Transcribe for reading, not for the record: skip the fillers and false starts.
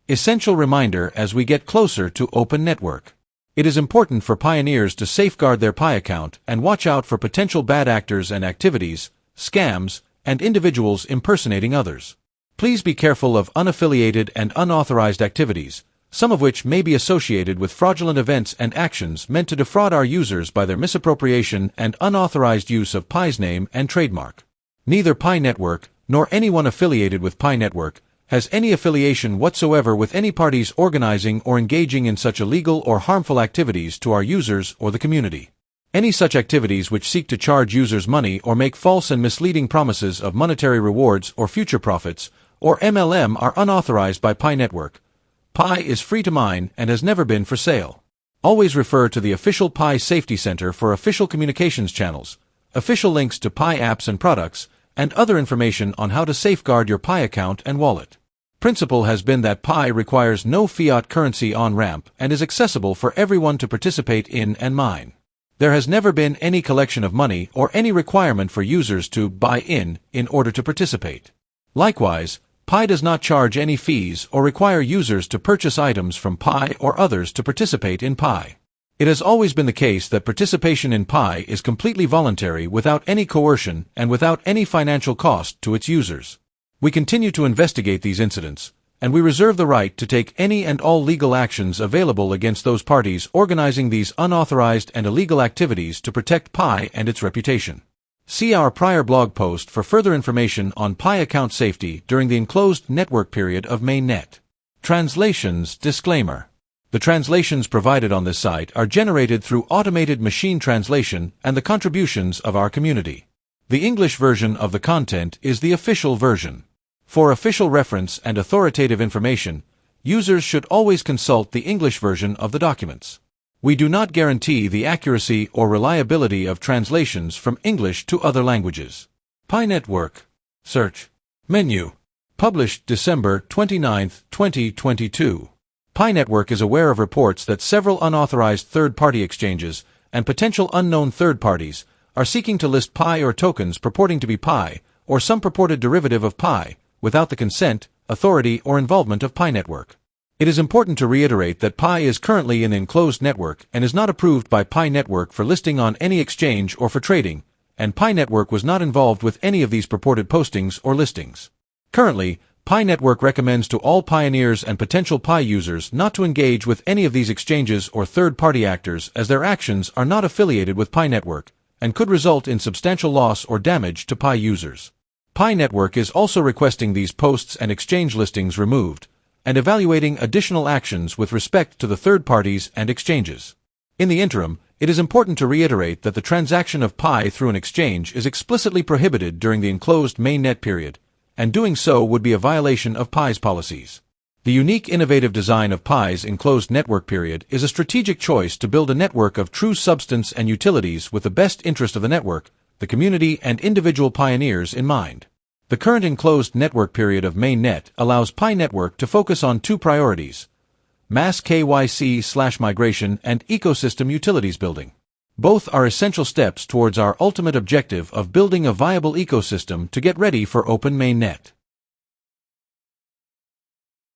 Essential reminder as we get closer to open network. It is important for pioneers to safeguard their Pi account and watch out for potential bad actors and activities, scams, and individuals impersonating others. Please be careful of unaffiliated and unauthorized activities, some of which may be associated with fraudulent events and actions meant to defraud our users by their misappropriation and unauthorized use of Pi's name and trademark. Neither PiNetwork, nor anyone affiliated with PiNetwork, has any affiliation whatsoever with any parties organizing or engaging in such illegal or harmful activities to our users or the community. Any such activities which seek to charge users money or make false and misleading promises of monetary rewards or future profits, or MLM, are unauthorized by PiNetwork. Pi is free to mine and has never been for sale. Always refer to the official Pi Safety Center for official communications channels, official links to Pi apps and products, and other information on how to safeguard your Pi account and wallet. Principle has been that Pi requires no fiat currency on-ramp and is accessible for everyone to participate in and mine. There has never been any collection of money or any requirement for users to buy in order to participate. Likewise, Pi does not charge any fees or require users to purchase items from Pi or others to participate in Pi. It has always been the case that participation in Pi is completely voluntary without any coercion and without any financial cost to its users. We continue to investigate these incidents, and we reserve the right to take any and all legal actions available against those parties organizing these unauthorized and illegal activities to protect Pi and its reputation. See our prior blog post for further information on Pi account safety during the enclosed network period of Mainnet. Translations disclaimer. The translations provided on this site are generated through automated machine translation and the contributions of our community. The English version of the content is the official version. For official reference and authoritative information, users should always consult the English version of the documents. We do not guarantee the accuracy or reliability of translations from English to other languages. PiNetwork. Search. Menu. Published December 29, 2022. PiNetwork is aware of reports that several unauthorized third-party exchanges and potential unknown third parties are seeking to list Pi or tokens purporting to be Pi or some purported derivative of Pi without the consent, authority, or involvement of PiNetwork. It is important to reiterate that Pi is currently in an enclosed network and is not approved by PiNetwork for listing on any exchange or for trading, and PiNetwork was not involved with any of these purported postings or listings. Currently, PiNetwork recommends to all pioneers and potential Pi users not to engage with any of these exchanges or third-party actors as their actions are not affiliated with PiNetwork and could result in substantial loss or damage to Pi users. PiNetwork is also requesting these posts and exchange listings removed, and evaluating additional actions with respect to the third parties and exchanges. In the interim, it is important to reiterate that the transaction of Pi through an exchange is explicitly prohibited during the enclosed Mainnet period, and doing so would be a violation of Pi's policies. The unique innovative design of Pi's enclosed network period is a strategic choice to build a network of true substance and utilities with the best interest of the network, the community, and individual pioneers in mind. The current enclosed network period of Mainnet allows PiNetwork to focus on two priorities: mass KYC/migration and ecosystem utilities building. Both are essential steps towards our ultimate objective of building a viable ecosystem to get ready for open Mainnet.